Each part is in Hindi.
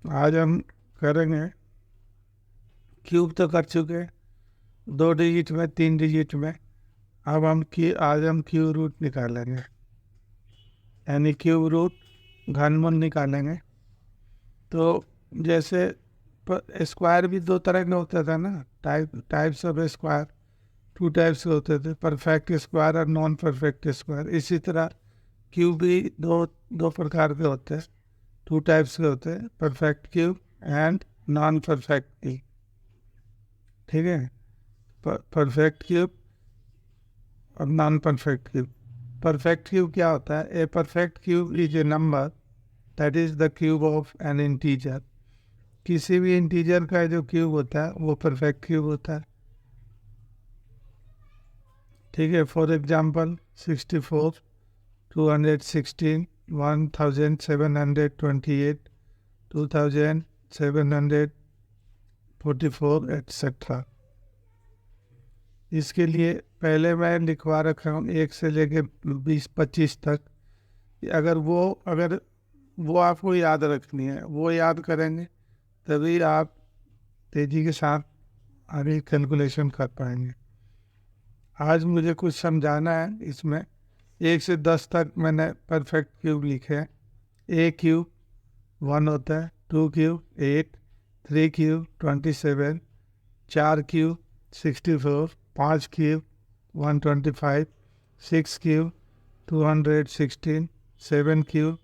आज हम करेंगे, क्यूब तो कर चुके, 2 डिजिट में 3 डिजिट में। अब आज हम क्यूब रूट निकालेंगे, यानी क्यूब रूट घनमूल निकालेंगे। तो जैसे स्क्वायर भी दो तरह के होते थे ना, टाइप्स ऑफ स्क्वायर 2 टाइप्स के होते थे, परफेक्ट स्क्वायर और नॉन परफेक्ट स्क्वायर। इसी तरह क्यूब भी दो दो प्रकार के होते हैं, 2 टाइप्स के होते हैं, perfect cube and non perfect cube. ठीक है, परफेक्ट क्यूब और non perfect cube. Perfect cube क्या होता है? A perfect cube is a number that is the cube of N integer. किसी भी इंटीजर का जो क्यूब होता है वो परफेक्ट क्यूब होता है। ठीक है, फॉर एग्जांपल 64, 216, 1728, 2744 एट्सेट्रा। इसके लिए पहले मैं लिखवा रखा हूँ 1 से लेके 20-25 तक। अगर वो आपको याद रखनी है, वो याद करेंगे तभी आप तेज़ी के साथ आगे कैलकुलेशन कर पाएंगे। आज मुझे कुछ समझाना है इसमें। 1 से 10 तक मैंने परफेक्ट क्यूब लिखे हैं। ए क्यूब 1 होता है, 2 cube 8, 3 cube 27, 4 cube 64, 5 cube 125, 6 cube 216, 7 cube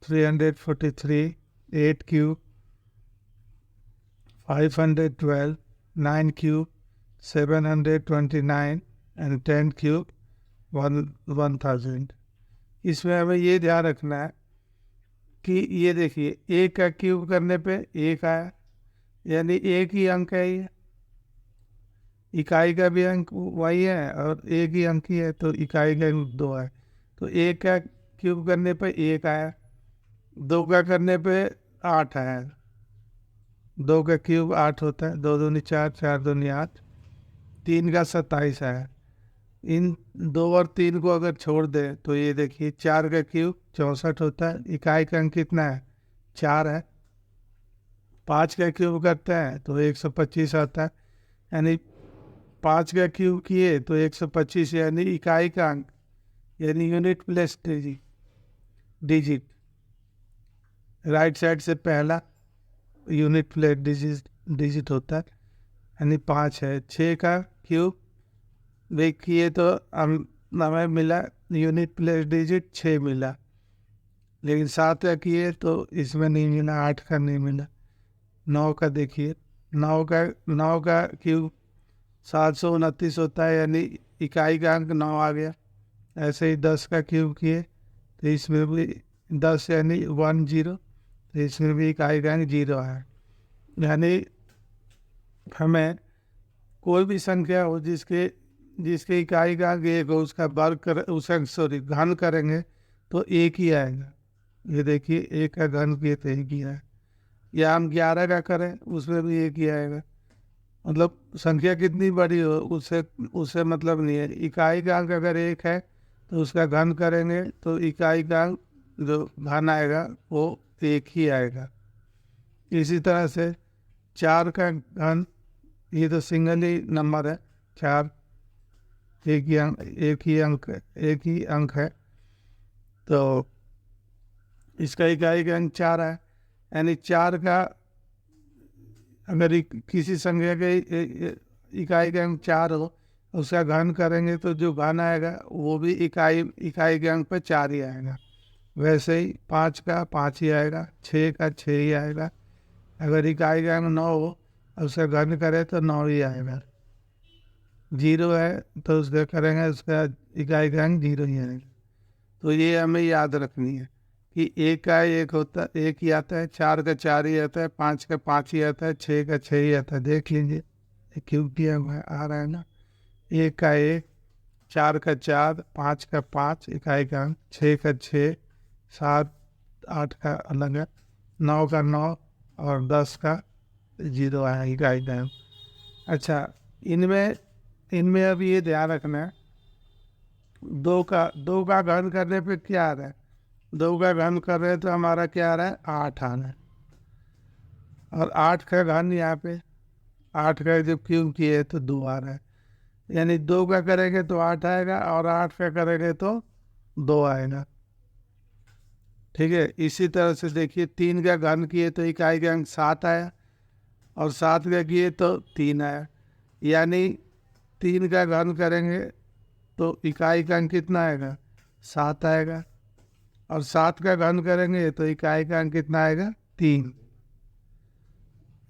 343, 8 cube 512, 9 cube 729 and 10 cube 1000। इसमें हमें ये ध्यान रखना है कि ये देखिए, एक का क्यूब करने पे एक आया, यानी एक ही अंक है ये। इकाई का भी अंक वही है और एक ही अंक ही है, तो इकाई का अंक 2 है। तो एक का क्यूब करने पे एक आया, 2 का करने पे 8 आया। 2 का क्यूब 8 होता है, 2 दूनी 4, 4 दूनी 8। 3 का 27 आया। इन 2 और 3 को अगर छोड़ दे तो ये देखिए 4 का क्यूब 64 होता है, इकाई का अंक कितना है? 4 है। 5 का क्यूब करते हैं तो 125 आता है, यानी 5 का क्यूब किए तो 125, यानी इकाई का अंक, यानी unit plus digit. Right side से पहला यूनिट प्लस डिजिट होता है, यानी 5 है। 6 का क्यूब देखिए तो हमें मिला यूनिट प्लस डिजिट 6 मिला, लेकिन 7 का किए तो इसमें नहीं मिला, 8 का नहीं मिला। 9 का देखिए, 9 का क्यूब 729 होता है, यानी इकाई का अंक 9 आ गया। ऐसे ही 10 का क्यूब किए तो इसमें भी 10 यानी 10, तो इसमें भी इकाई का अंक 0 है। यानी हमें कोई भी संख्या हो जिसके इकाई का अंक 1 हो, उसका वर्ग कर उसका घन करेंगे तो एक ही आएगा। ये देखिए, 1 का घन किए तो एक ही आए, या हम 11 का करें उसमें भी एक ही आएगा। मतलब संख्या कितनी बड़ी हो उससे उससे मतलब नहीं है। इकाई का अंक अगर 1 है तो उसका घन करेंगे तो इकाई का अंक जो घन आएगा वो एक ही आएगा। इसी तरह से 4 का घन, ये तो सिंगल ही नंबर है, 4 एक ही अंक है, तो इसका इकाई का अंक 4 है। यानी 4 का अगर किसी संख्या के इकाई का अंक 4 हो, उसका घन करेंगे तो जो घन आएगा वो भी इकाई के अंक पे 4 ही आएगा। वैसे ही 5 का 5 ही आएगा, 6 का 6 ही आएगा। अगर इकाई का अंक 9 हो और उसका घन करे तो 9 ही आएगा। 0 है तो उसका करेंगे, उसका इकाई का अंक 0 ही आएगा। तो ये हमें याद रखनी है कि 1 का 1 ही आता है, 4 का 4 ही आता है, 5 का 5 ही आता है, 6 का 6 ही आता है। देख लीजिए क्यों किया हुआ है, आ रहा है ना। 1 का 1, 4 का 4, 5 का 5 इकाई का अंक, 6 का 6, 7 8 का अलग है, 9 का 9 और 10 का 0 है इकाई का अंक। अच्छा, इनमें इनमें अब ये ध्यान रखना है, 2 का घन करने पे क्या आ रहा है? 2 का घन कर रहे हैं तो हमारा क्या आ रहा है? 8 आ रहा है। और 8 का घन यहाँ पे, 8 का जब क्यूब किए तो 2 आ रहा है, यानी 2 का करेंगे तो 8 आएगा और 8 का करेंगे तो 2 आएगा। ठीक है, इसी तरह से देखिए 3 का घन किए तो इकाई का अंक 7 आया और 7 का किए तो 3 आया, यानी 3 का घन करेंगे तो इकाई का अंक कितना आएगा, 7 आएगा, और 7 का घन करेंगे तो इकाई का अंक कितना आएगा, 3।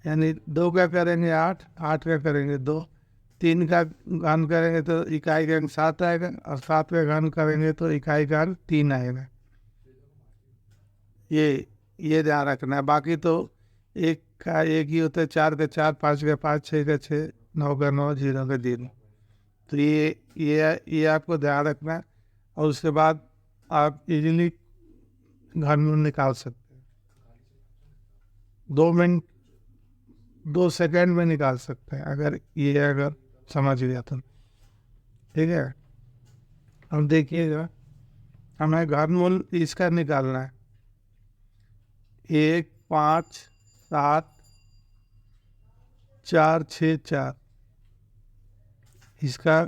यानी 2 का करेंगे 8, 8 का करेंगे 2, 3 का घन करेंगे तो इकाई का अंक 7 आएगा और 7 का घन करेंगे तो इकाई का अंक 3 आएगा। ये ध्यान रखना है। बाकी तो एक का एक ही होता है, 4 का 4, 5 का 5, 6 का 6, 9 का 9, 0 का 0। तो ये आपको ध्यान रखना है, और उसके बाद आप इजीली घनमूल निकाल सकते हैं। 2 सेकंड में निकाल सकते हैं अगर समझ गया तो। ठीक है, अब देखिएगा हमें घनमूल इसका निकालना है, 1, 5, 7, 4, 6, 4, इसका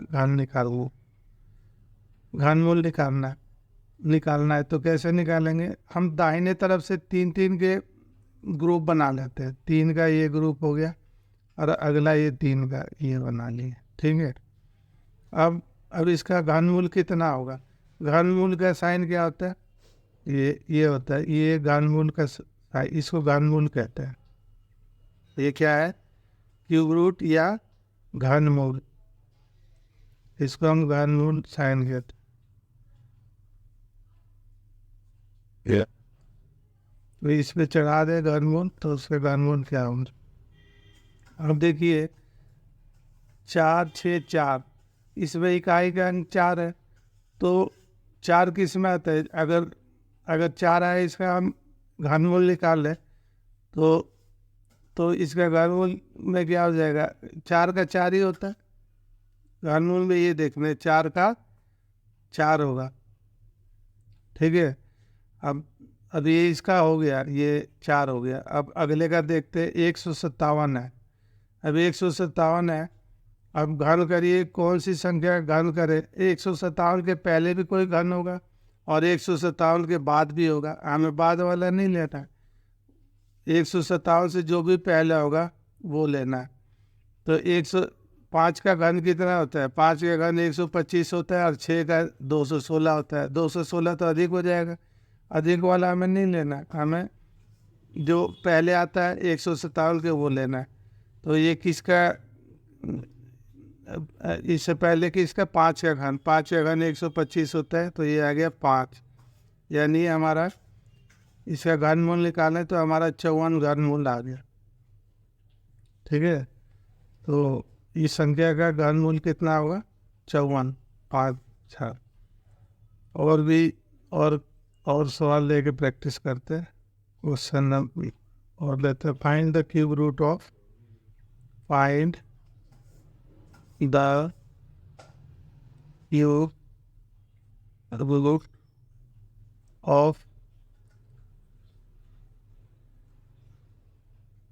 घनमूल निकालना है। तो कैसे निकालेंगे, हम दाहिने तरफ से 3-3 के ग्रुप बना लेते हैं। 3 का ये ग्रुप हो गया और अगला ये 3 का ये बना लिए। ठीक है, अब इसका घनमूल कितना होगा, घनमूल का साइन क्या होता है, ये होता है, ये घनमूल का इसको घनमूल कहते हैं। ये क्या है, क्यूब रूट या घनमूल, इसको हम घनमूल साइन कहते हैं। तो इस पे चढ़ा दे घनमूल तो उसका घनमूल क्या होगा। अब देखिए 4, 6, 4, इसमें इकाई का अंक 4 है, तो 4 किस में आता है, अगर 4 आए इसका हम घनमूल निकाल लें तो इसका घनमूल में क्या हो जाएगा, 4 का 4 ही होता है। घनमूल में ये देखना 4 का 4 होगा। ठीक है, अब ये इसका हो गया, ये 4 हो गया। अब अगले का देखते हैं, 157 है। अब 157 है, अब घन करिए, कौन सी संख्या घन करे, 157 के पहले भी कोई घन होगा और 157 के बाद भी होगा, हमें बाद वाला नहीं लेना है, 157 से जो भी पहले होगा वो लेना है। तो 105 का घन कितना होता है, 5 का घन 125 होता है और 6 का 216 होता है। 216 तो अधिक हो जाएगा, अधिक वाला हमें नहीं लेना, हमें जो पहले आता है 157 के वो लेना है। तो ये किसका, इससे पहले किसका, 5 का घन, 5 का घन 125 होता है, तो ये आ गया 5, यानी हमारा इसका घनमूल निकालें तो हमारा 54 घनमूल आ गया। ठीक है, तो इस संख्या का घनमूल कितना होगा, 54, 5, 6। और भी और सवाल लेके प्रैक्टिस करते हैं। क्वेश्चन और लेते हैं, find the cube root of, find the cube root of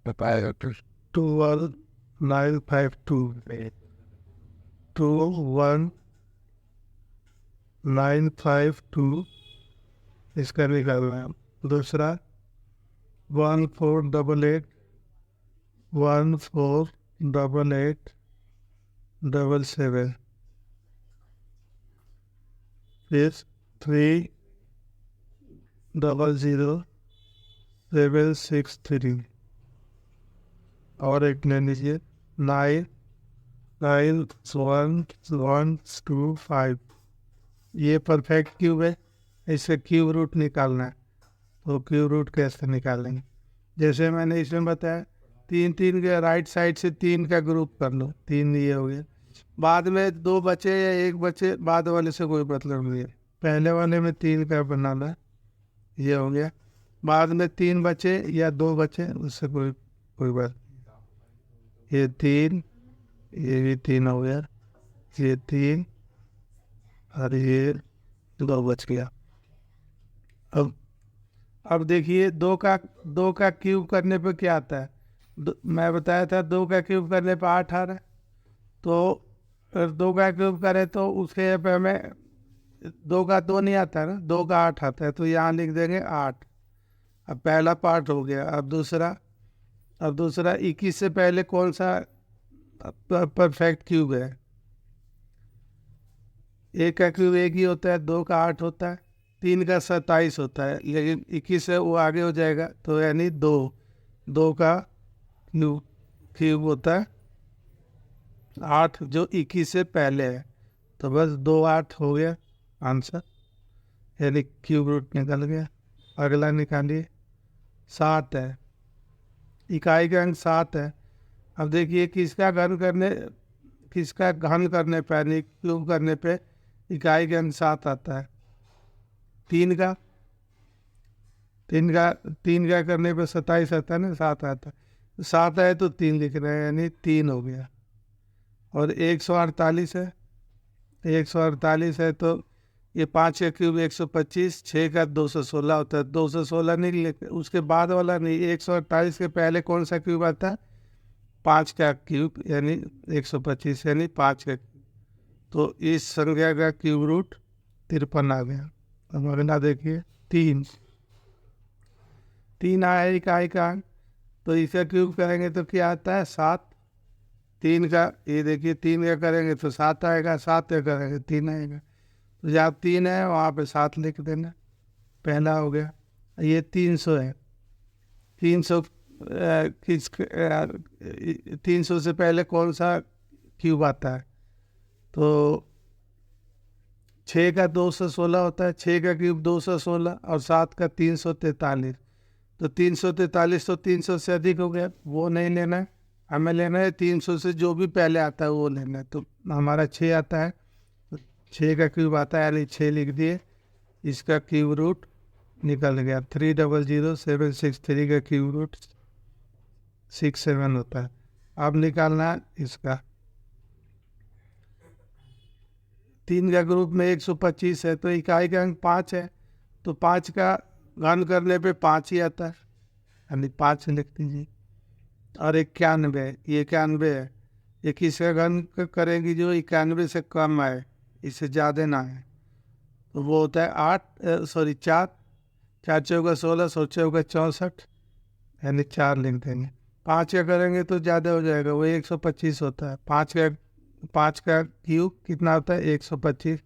21952 इसका निकालना है। दूसरा 1488 फिर 300763 और एक ले लीजिए 99125। ये परफेक्ट क्यूब है, इससे क्यूब रूट निकालना है। तो क्यूब रूट कैसे निकालेंगे, जैसे मैंने इसमें बताया, 3-3 के राइट साइड से 3 का ग्रुप कर लो, 3 ये हो गया। बाद में 2 बचे या 1 बचे, बाद वाले से कोई मतलब नहीं है, पहले वाले में 3 का बनाना, ये हो गया। बाद में 3 बचे या 2 बचे, उससे कोई बात, ये 3, ये भी 3 हो गया, ये 3 और ये 2 बच गया। अब देखिए 2 का क्यूब करने पे क्या आता है, मैं बताया था 2 का क्यूब करने पर 8 आ रहा है, तो अगर 2 का क्यूब करें तो उसके यहाँ पे हमें 2 का 2 नहीं आता है ना, 2 का 8 आता है, तो यहाँ लिख देंगे 8। अब पहला पार्ट हो गया। अब दूसरा 21 से पहले कौन सा परफेक्ट क्यूब है? 1 का क्यूब 1 ही होता है, 2 का 8 होता है, 3 का 27 होता है, लेकिन 21 से वो आगे हो जाएगा, तो यानी 2 का क्यूब होता है 8, जो 21 से पहले है। तो बस 2 8 हो गया आंसर, यानी क्यूब रूट निकल गया। अगला निकालिए, 7 है, इकाई का अंक 7 है। अब देखिए किसका घन करने पे यानी क्यूब करने पे इकाई का अंक 7 आता है? 3 का 3 का करने पे 27 आता है ना, 7 आता है, 7 आए तो 3 लिख रहे हैं, यानी 3 हो गया। और 148 है, 148 है तो ये 5 का क्यूब 125, 6 का 216 होता है, 216 नहीं लिखते, उसके बाद वाला नहीं, 148 के पहले कौन सा क्यूब आता है? 5 का क्यूब, यानी 125, यानी 5 का। तो इस संख्या का क्यूब रूट 53 आ गया। अब अगला देखिए, 3 आया इकाई का अंक, तो इसका क्यूब करेंगे तो क्या आता है? 7। 3 का, ये देखिए 3 का करेंगे तो 7 आएगा, 7 का करेंगे 3 आएगा, तो जहाँ 3 है वहाँ पे 7 लिख देना, पहला हो गया। ये 300 है, 300 300 से पहले कौन सा क्यूब आता है? तो 6 का 216 होता है, 6 का क्यूब 216 और 7 का 343, तो 343 तो 300 से अधिक हो गया, वो नहीं लेना है, हमें लेना है 300 से जो भी पहले आता है वो लेना है। तो हमारा 6 आता है, तो 6 का क्यूब आता है, यानी 6 लिख दिए, इसका क्यूब रूट निकल गया। 300763 का क्यूब रूट 67 होता है। अब निकालना है इसका, 3 का ग्रुप में 125 है, तो इकाई का अंक 5 है, तो 5 का घन करने पे 5 ही आता है, यानी 5 लिख दीजिए। और 91, ये 91 है, ये किसका घन करेंगे? जो 91 से कम आए, इससे ज़्यादा ना है, तो वो होता है 4, 4 चौका 16, 16 चौका 64, यानी 4 लिख देंगे। 5 का करेंगे तो ज़्यादा हो जाएगा, वो 125 होता है। 5 का क्यूब कितना होता है? 125,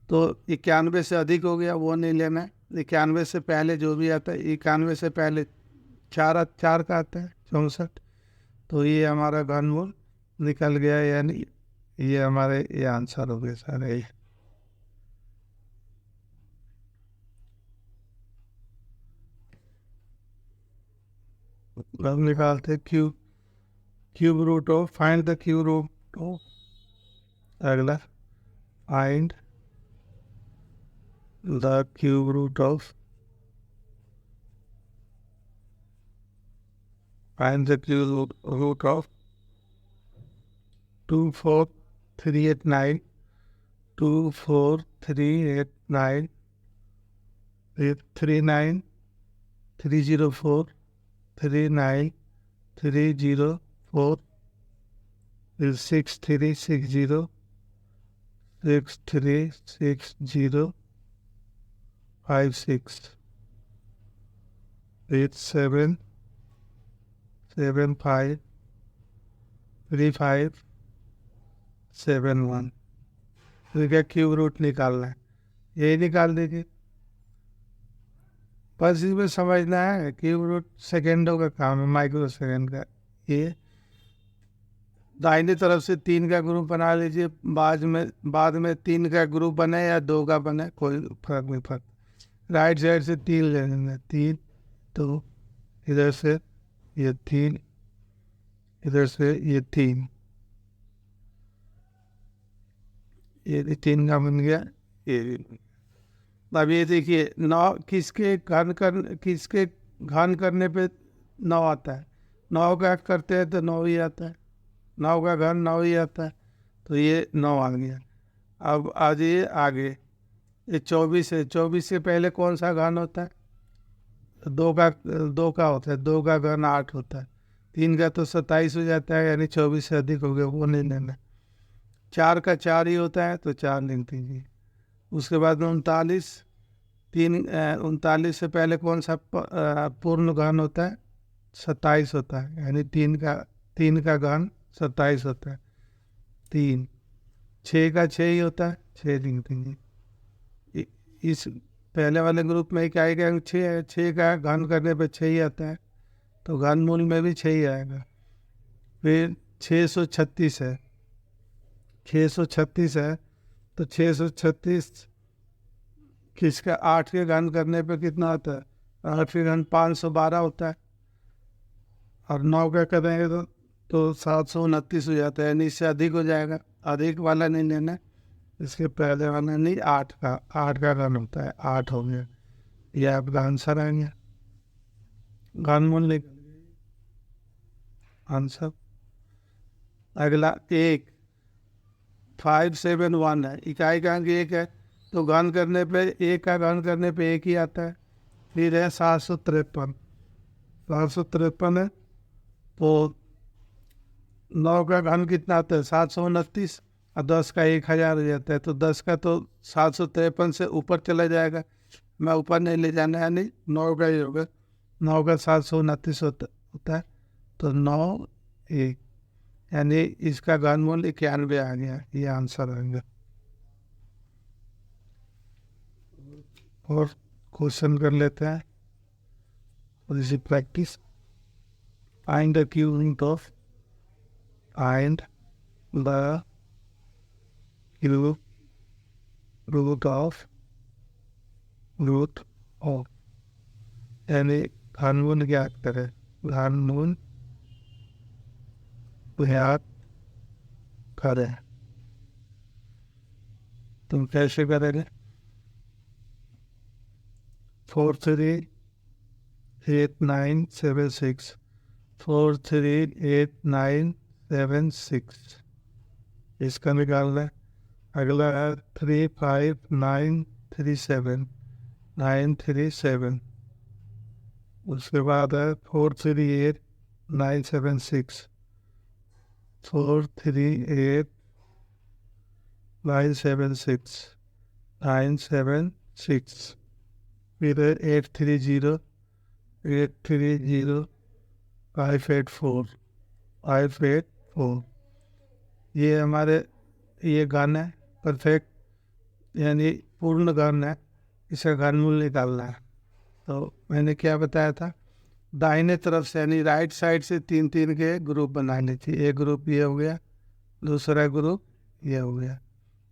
तो 91 से अधिक हो गया, वो नहीं लेना है। 91 से पहले जो भी आता है, 91 से पहले 4 का आता है 64, तो ये हमारा घनमूल निकल गया, यानी ये हमारे ये आंसर हो गए सारे। अब निकालते cube root of, find the cube root of, अगला find the cube root of, find the cube root of 24389, 24389, 39 304, 39 304, 6360, 6360, 56, 87 75 35 71। तो क्या क्यूब रूट निकालना है, यही निकाल दीजिए। बस इसमें समझना है क्यूब रूट सेकेंडों का काम है, माइक्रो सेकेंड का। ये दाहिनी तरफ से 3 का ग्रुप बना लीजिए, बाद में 3 का ग्रुप बने या 2 का बने, कोई फर्क नहीं पड़ता। राइट साइड से 3 ले लेना, 3, तो इधर से ये 3, इधर से ये 3, ये 3 का बन गया, ये। अब ये देखिए 9 किसके घन करने पे 9 आता है? 9 का करते हैं तो 9 ही आता है, 9 का घन 9 ही आता है, तो ये 9 आ गया। अब आ जाइए आगे, ये 24 है, 24 से पहले कौन सा घन होता है? 2 का होता है, 2 का घन 8 होता है, 3 का तो 27 हो जाता है, यानी 24 से अधिक हो गया, वो नहीं लेना। 4 का 4 ही होता है तो 4 लिख दीजिए। उसके बाद 39, 39 से पहले कौन सा पूर्ण घन होता है? 27 होता है, यानी 3 का घन 27 होता है। 3, 6 का 6 ही होता है, 6 लिख देंगे। इस पहले वाले ग्रुप में क्या आएगा? 6 है, 6 का घन करने पे 6 ही आता है, तो घनमूल में भी 6 ही आएगा। फिर 636 है, 636 है, तो 636 किसका 8 के घन करने पे कितना आता है? 8 के घन 512 होता है, और 9 का करेंगे तो 729 हो जाता है, यानी इससे अधिक हो जाएगा। अधिक वाला नहीं लेना, इसके पहले वाला नहीं, 8 का घन होता है, 8 हो गया। ये आपका आंसर आएंगे, घनमूल निकल गया आंसर। अगला 571 है, इकाई का अंक 1 है, तो घन करने पे 1 का घन करने पे 1 ही आता है। फिर है 753, 753 है, तो 9 का घन कितना आता है? 729, और 10 का 1000 हो जाता है, तो 10 का तो 753 से ऊपर चला जाएगा, मैं ऊपर नहीं ले जाना है, यानी 9 का ही होगा। 9 का 729 होता है, तो 9 1, यानी इसका घनमूल 91 आ गया, ये आंसर आएगा। और क्वेश्चन कर लेते हैं, और इसी practice. Find the cubic of and the cube root of यानी घनमूल ज्ञात करें। घनमूल ज्ञात करें, तुम कैसे करेंगे? 438976, 438976, इसका निकालना है। अगला है 35937, उसके बाद है 438976, 438976, 976, फिर है 830 584। ये हमारे ये घन है, परफेक्ट यानी पूर्ण घन है, इसका घनमूल निकालना है। तो मैंने क्या बताया था? दाहिने तरफ से यानी राइट साइड से 3-3 के ग्रुप बनाने चाहिए। एक ग्रुप ये हो गया, दूसरा ग्रुप ये हो गया।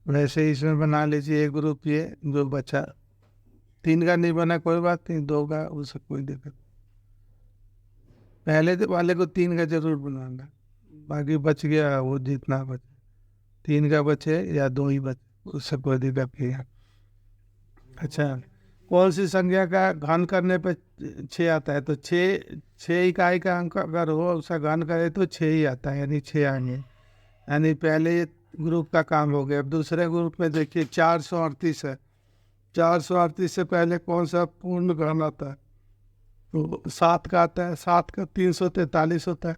वैसे ही इसमें बना लीजिए एक ग्रुप ये, जो बचा 3 का नहीं बना कोई बात नहीं, 2 का, उससे कोई दिक्कत। पहले वाले को 3 का जरूर बनाना, बाकी बच गया वो जितना बचे, 3 का बचे या 2 ही बचे, उससे कोई दिक्कत नहीं है। अच्छा, कौन सी संख्या का घन करने पे 6 आता है? तो 6 इकाई का अंक अगर हो, उसका घन करे तो 6 ही आता है, यानी 6 आएंगे। यानी पहले ग्रुप का काम हो गया। अब दूसरे ग्रुप में देखिए 438 है, 438 से पहले कौन सा पूर्ण घन आता है? तो 7 का आता है, 7 का 343 होता है।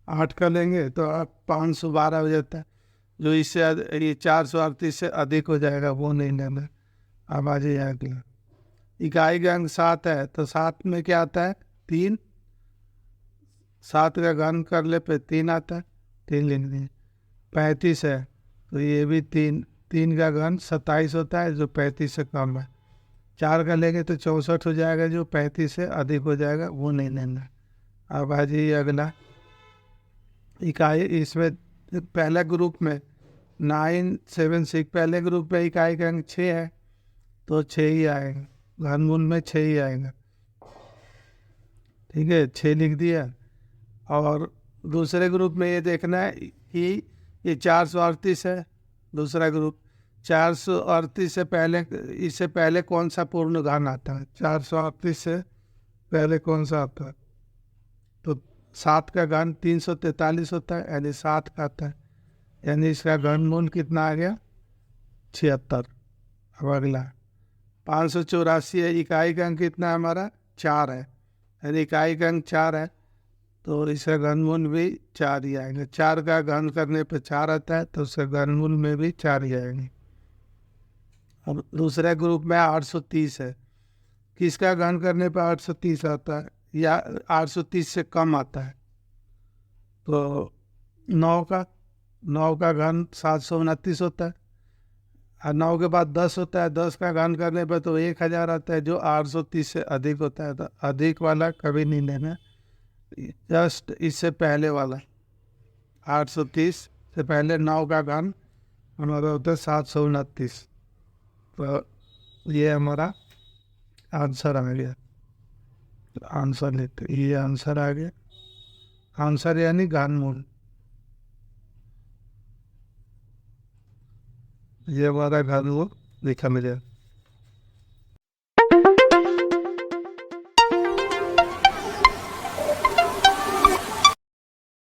8 का लेंगे तो आप 512 हो जाता है। जो इससे ये 438 से अधिक हो जाएगा वो नहीं लेना। अब आ जाइए अगला, इकाई का अंक 7 है, तो 7 में क्या आता है? 3, 7 का घन कर ले पे 3 आता है, 3 लिख दिए। 35 है, तो ये भी 3 का घन 27 होता है, जो 35 से कम है। 4 का लेंगे तो 64 हो जाएगा, जो 35 से अधिक हो जाएगा वो नहीं लेना। अब आ जाइए अगला, इकाई इसमें पहला ग्रुप में 976, पहले ग्रुप में इकाई का अंक 6 है, तो 6 ही आएगा, घनमूल में 6 ही आएगा। ठीक है, 6 लिख दिया। और दूसरे ग्रुप में ये देखना है कि ये 438 है, दूसरा ग्रुप 438 से पहले, इससे पहले कौन सा पूर्ण घन आता है? 438 से पहले कौन सा आता है? तो 7 का घन 343 होता है, यानी 7 का आता है, यानी इसका घनमूल कितना आ गया? 76। अब अगला 584 है, इकाई का अंक कितना है हमारा? 4 है, यानी इकाई का अंक 4 है, तो इसका घनमूल भी 4 ही आएंगे। 4 का घन करने पे 4 आता है, तो उसके घनमूल में भी 4 ही आएंगे। अब दूसरे ग्रुप में 830 है, किसका घन करने पे 830 आता है या 830 से कम आता है? तो 9 का घन 729 होता है, और 9 के बाद 10 होता है, 10 का घन करने पर तो 1000 आता है, जो 830 से अधिक होता है। तो अधिक वाला कभी नहीं लेना, जस्ट इससे पहले वाला 830 से पहले 9 का घन हमारा होता है 729। तो ये हमारा आंसर आ गया। आंसर लेते, ये आंसर आ गया। आंसर यानी घनमूल, ये हमारा घनमूल लिखा मिलेगा।